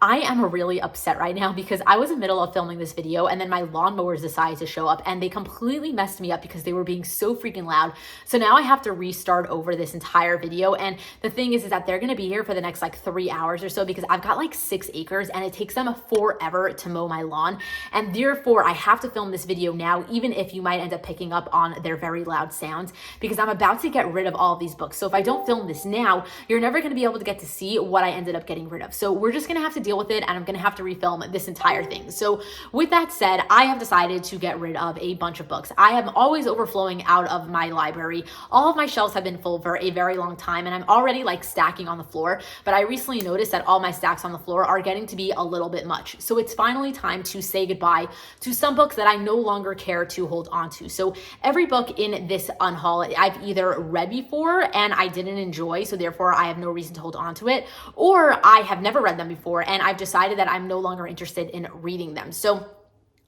I am really upset right now because I was in the middle of filming this video and then my lawnmowers decided to show up and they completely messed me up because they were being so freaking loud. So now I have to restart over this entire video. And the thing is that they're going to be here for the next like 3 hours or so because I've got like 6 acres and it takes them forever to mow my lawn. And therefore I have to film this video now, even if you might end up picking up on their very loud sounds, because I'm about to get rid of all of these books. So if I don't film this now, you're never going to be able to get to see what I ended up getting rid of. So we're just going to have to deal with it, and I'm gonna have to refilm this entire thing. So with that said, I have decided to get rid of a bunch of books. I am always overflowing out of my library. All of my shelves have been full for a very long time and I'm already like stacking on the floor, but I recently noticed that all my stacks on the floor are getting to be a little bit much. So it's finally time to say goodbye to some books that I no longer care to hold on to. So every book in this unhaul I've either read before and I didn't enjoy, so therefore I have no reason to hold on to it, or I have never read them before and I've decided that I'm no longer interested in reading them. So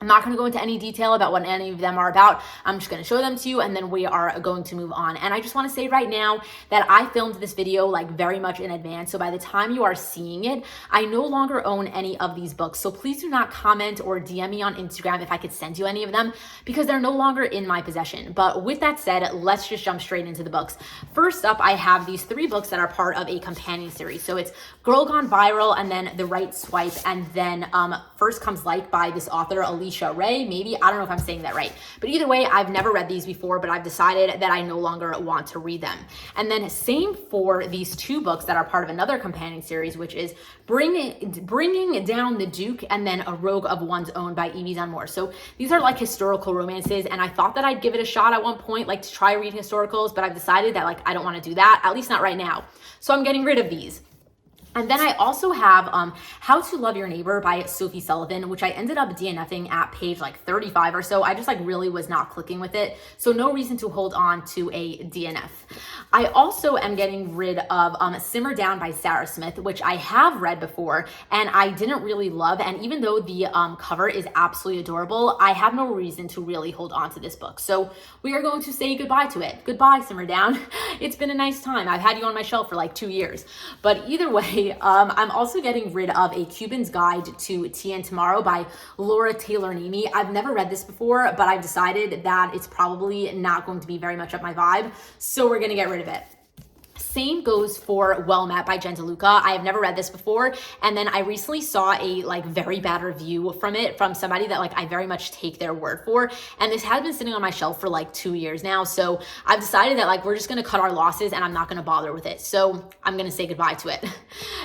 I'm not going to go into any detail about what any of them are about. I'm just going to show them to you and then we are going to move on. And I just want to say right now that I filmed this video like very much in advance. So by the time you are seeing it, I no longer own any of these books. So please do not comment or DM me on Instagram if I could send you any of them because they're no longer in my possession. But with that said, let's just jump straight into the books. First up, I have these 3 books that are part of a companion series. So it's Girl Gone Viral and then The Right Swipe and then First Comes Like by this author, Alicia Ray, maybe. I don't know if I'm saying that right. But either way, I've never read these before, but I've decided that I no longer want to read them. And then same for these 2 books that are part of another companion series, which is Bringing Down the Duke and then A Rogue of One's Own by Evie Dunmore. So these are like historical romances, and I thought that I'd give it a shot at one point, like to try read historicals, but I've decided that like I don't want to do that, at least not right now. So I'm getting rid of these. And then I also have How to Love Your Neighbor by Sophie Sullivan, which I ended up DNFing at page like 35 or so. I just like really was not clicking with it. So no reason to hold on to a DNF. I also am getting rid of Simmer Down by Sarah Smith, which I have read before and I didn't really love. And even though the cover is absolutely adorable, I have no reason to really hold on to this book. So we are going to say goodbye to it. Goodbye, Simmer Down. It's been a nice time. I've had you on my shelf for like 2 years. But either way, I'm also getting rid of A Cuban's Guide to Tea and Tomorrow by Laura Taylor Nemi. I've never read this before, but I've decided that it's probably not going to be very much up my vibe, so we're gonna get rid of it. Same goes for Well Met by Jen DeLuca. I have never read this before, and then I recently saw a like very bad review from it from somebody that like I very much take their word for, and this has been sitting on my shelf for like 2 years now. So I've decided that like we're just gonna cut our losses and I'm not gonna bother with it. So I'm gonna say goodbye to it.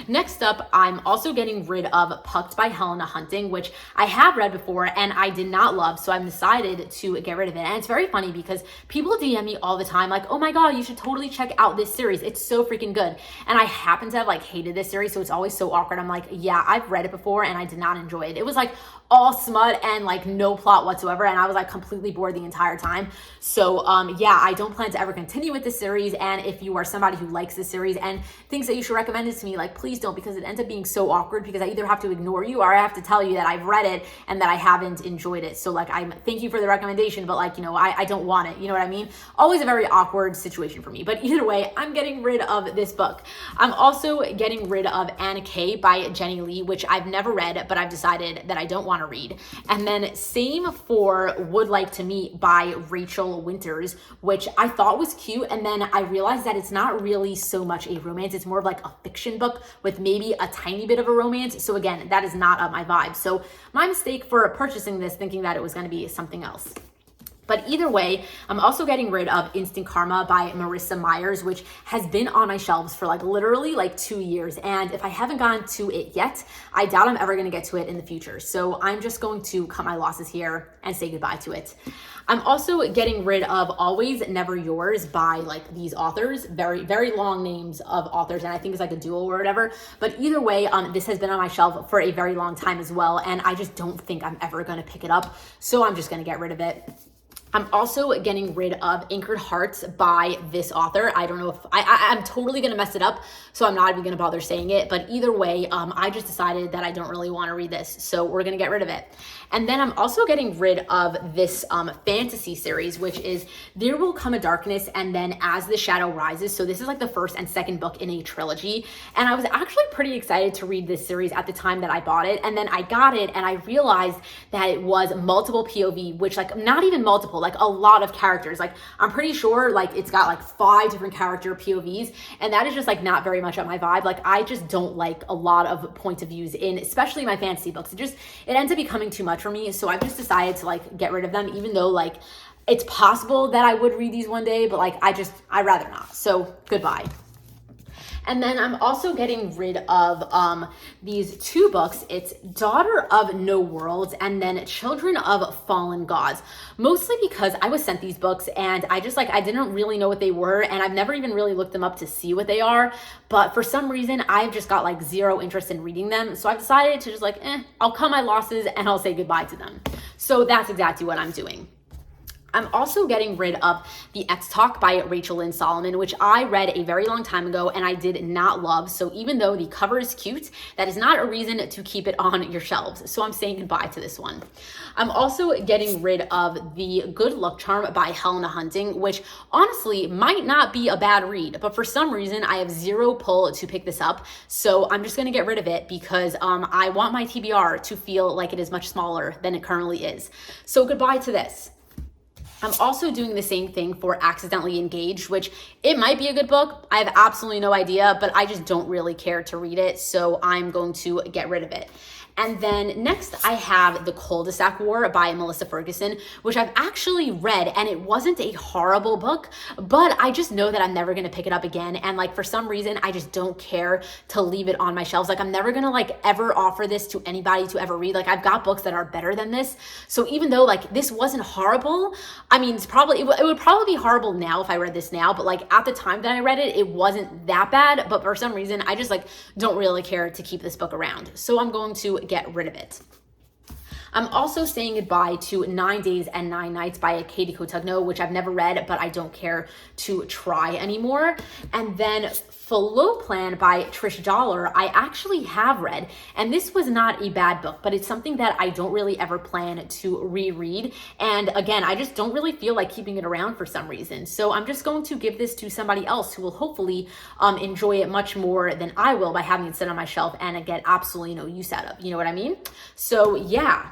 Next up, I'm also getting rid of Pucked by Helena Hunting, which I have read before and I did not love, so I've decided to get rid of it. And it's very funny because people DM me all the time like, oh my god, you should totally check out this series. It's so freaking good. And I happen to have like hated this series, so it's always so awkward. I'm like, yeah, I've read it before and I did not enjoy it. It was like all smut and like no plot whatsoever, and I was like completely bored the entire time. So yeah, I don't plan to ever continue with this series, and if you are somebody who likes this series and thinks that you should recommend it to me, like please don't, because it ends up being so awkward because I either have to ignore you or I have to tell you that I've read it and that I haven't enjoyed it. So like I'm thank you for the recommendation, but like, you know, I don't want it, you know what I mean? Always a very awkward situation for me. But either way, I'm getting rid of this book. I'm also getting rid of Anna Kay by Jenny Lee, which I've never read, but I've decided that I don't want to read. And then same for Would Like to Meet by Rachel Winters, which I thought was cute, and then I realized that it's not really so much a romance. It's more of like a fiction book with maybe a tiny bit of a romance. So again, that is not up my vibe. So my mistake for purchasing this thinking that it was going to be something else. But either way, I'm also getting rid of Instant Karma by Marissa Myers, which has been on my shelves for like literally like 2 years. And if I haven't gotten to it yet, I doubt I'm ever going to get to it in the future. So I'm just going to cut my losses here and say goodbye to it. I'm also getting rid of Always Never Yours by like these authors, very, very long names of authors. And I think it's like a duo or whatever. But either way, this has been on my shelf for a very long time as well. And I just don't think I'm ever going to pick it up. So I'm just going to get rid of it. I'm also getting rid of Anchored Hearts by this author. I don't know if I'm totally gonna mess it up, so I'm not even gonna bother saying it, but either way, I just decided that I don't really wanna read this, so we're gonna get rid of it. And then I'm also getting rid of this fantasy series, which is There Will Come a Darkness and then As the Shadow Rises. So this is like the first and second book in a trilogy. And I was actually pretty excited to read this series at the time that I bought it. And then I got it and I realized that it was multiple POV, which like not even multiple, like a lot of characters. Like I'm pretty sure like it's got like 5 different character POVs. And that is just like not very much up my vibe. Like I just don't like a lot of points of views in, especially my fantasy books. It ends up becoming too much for me. So I've just decided to like get rid of them, even though like it's possible that I would read these one day, but like I'd rather not. So goodbye. And then I'm also getting rid of these 2 books. It's Daughter of No Worlds and then Children of Fallen Gods. Mostly because I was sent these books and I didn't really know what they were, and I've never even really looked them up to see what they are. But for some reason, I've just got like zero interest in reading them. So I've decided to just like, I'll cut my losses and I'll say goodbye to them. So that's exactly what I'm doing. I'm also getting rid of The X Talk by Rachel Lynn Solomon, which I read a very long time ago and I did not love. So even though the cover is cute, that is not a reason to keep it on your shelves. So I'm saying goodbye to this one. I'm also getting rid of The Good Luck Charm by Helena Hunting, which honestly might not be a bad read, but for some reason I have zero pull to pick this up. So I'm just going to get rid of it because I want my TBR to feel like it is much smaller than it currently is. So goodbye to this. I'm also doing the same thing for Accidentally Engaged, which it might be a good book. I have absolutely no idea, but I just don't really care to read it. So I'm going to get rid of it. And then next I have The Cul-de-sac War by Melissa Ferguson, which I've actually read, and it wasn't a horrible book, but I just know that I'm never gonna pick it up again. And like for some reason, I just don't care to leave it on my shelves. Like I'm never gonna like ever offer this to anybody to ever read. Like I've got books that are better than this. So even though like this wasn't horrible, I mean, it would probably be horrible now if I read this now, but like at the time that I read it, it wasn't that bad. But for some reason, I just like don't really care to keep this book around. So I'm going to get rid of it. I'm also saying goodbye to 9 Days and 9 Nights by Katie Cotugno, which I've never read, but I don't care to try anymore. And then Follow Plan by Trish Dollar, I actually have read, and this was not a bad book, but it's something that I don't really ever plan to reread. And again, I just don't really feel like keeping it around for some reason. So I'm just going to give this to somebody else who will hopefully enjoy it much more than I will by having it sit on my shelf and get absolutely no use out of. You know what I mean? So yeah.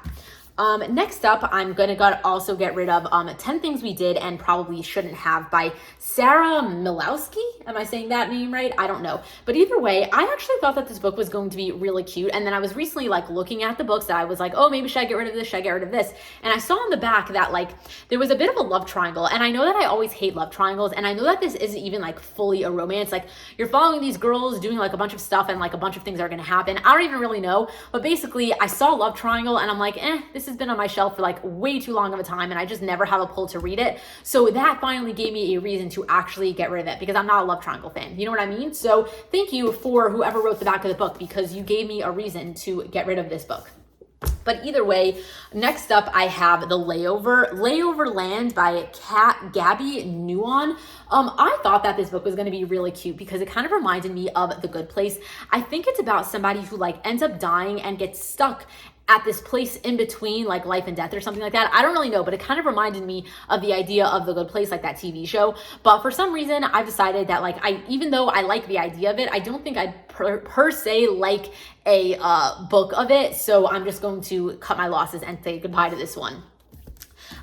Next up, I'm gonna also get rid of 10 Things We Did and Probably Shouldn't Have by Sarah Milowski. Am I saying that name right? I don't know. But either way, I actually thought that this book was going to be really cute. And then I was recently like looking at the books that I was like, oh, maybe should I get rid of this? Should I get rid of this? And I saw on the back that like there was a bit of a love triangle. And I know that I always hate love triangles. And I know that this isn't even like fully a romance. Like you're following these girls doing like a bunch of stuff and like a bunch of things are gonna happen. I don't even really know. But basically, I saw love triangle and I'm like, this has been on my shelf for like way too long of a time and I just never have a pull to read it. So that finally gave me a reason to actually get rid of it because I'm not a love triangle fan. You know what I mean? So thank you for whoever wrote the back of the book because you gave me a reason to get rid of this book. But either way, next up I have The Layover Land by Gabby Nuon. I thought that this book was going to be really cute because it kind of reminded me of The Good Place. I think it's about somebody who like ends up dying and gets stuck at this place in between like life and death or something like that. I don't really know, but it kind of reminded me of the idea of The Good Place, like that TV show. But for some reason, I've decided that like even though I like the idea of it, I don't think I'd per se like a book of it. So I'm just going to cut my losses and say goodbye to this one.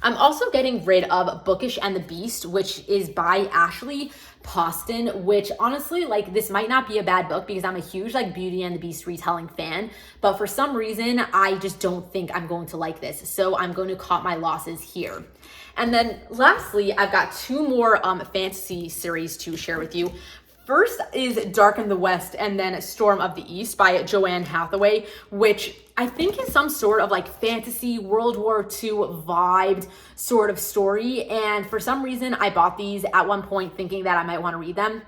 I'm also getting rid of Bookish and the Beast, which is by Ashley Poston, which honestly, like this might not be a bad book because I'm a huge like Beauty and the Beast retelling fan, but for some reason, I just don't think I'm going to like this. So I'm going to cut my losses here. And then lastly, I've got 2 more fantasy series to share with you. First is Dark in the West and then Storm of the East by Joanne Hathaway, which I think is some sort of like fantasy World War II vibed sort of story. And for some reason, I bought these at one point thinking that I might want to read them.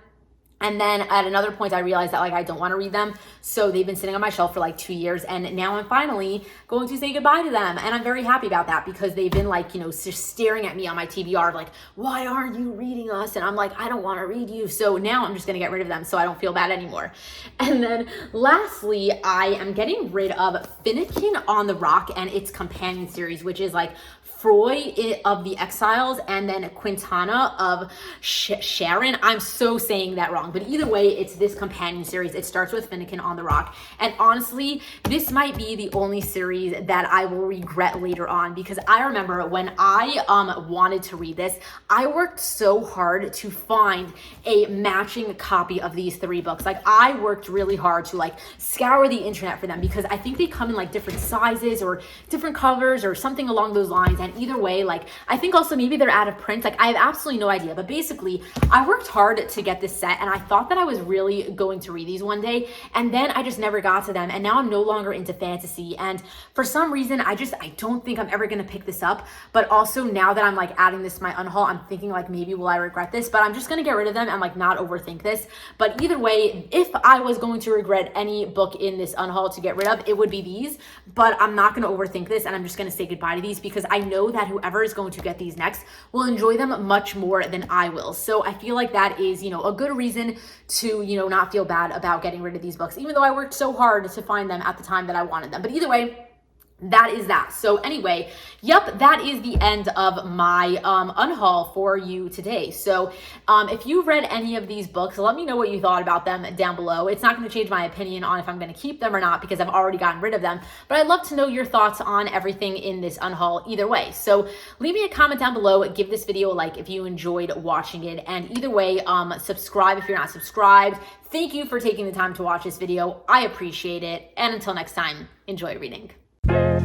And then at another point, I realized that like I don't want to read them. So they've been sitting on my shelf for like 2 years. And now I'm finally going to say goodbye to them. And I'm very happy about that because they've been like, you know, just staring at me on my TBR like, why aren't you reading us? And I'm like, I don't want to read you. So now I'm just going to get rid of them so I don't feel bad anymore. And then lastly, I am getting rid of Finnegan on the Rock and its companion series, which is like Froy of the Exiles and then Quintana of Sharon. I'm so saying that wrong, but either way, it's this companion series. It starts with Finnegan on the Rock. And honestly, this might be the only series that I will regret later on because I remember when I wanted to read this, I worked so hard to find a matching copy of these 3 books. Like I worked really hard to like scour the internet for them because I think they come in like different sizes or different covers or something along those lines. And either way, like I think also maybe they're out of print. Like I have absolutely no idea, but basically I worked hard to get this set and I thought that I was really going to read these one day, and then I just never got to them, and now I'm no longer into fantasy, and for some reason I don't think I'm ever gonna pick this up. But also now that I'm like adding this to my unhaul, I'm thinking like maybe will I regret this, but I'm just gonna get rid of them and like not overthink this. But either way, if I was going to regret any book in this unhaul to get rid of, it would be these. But I'm not gonna overthink this, and I'm just gonna say goodbye to these because I know that whoever is going to get these next will enjoy them much more than I will. So I feel like that is, you know, a good reason to, you know, not feel bad about getting rid of these books, even though I worked so hard to find them at the time that I wanted them. But either way, that is that. So anyway, yep, that is the end of my unhaul for you today. So if you've read any of these books, let me know what you thought about them down below. It's not going to change my opinion on if I'm going to keep them or not because I've already gotten rid of them, but I'd love to know your thoughts on everything in this unhaul either way. So leave me a comment down below, give this video a like if you enjoyed watching it, and either way, subscribe if you're not subscribed. Thank you for taking the time to watch this video. I appreciate it. And until next time, enjoy reading. Thank you.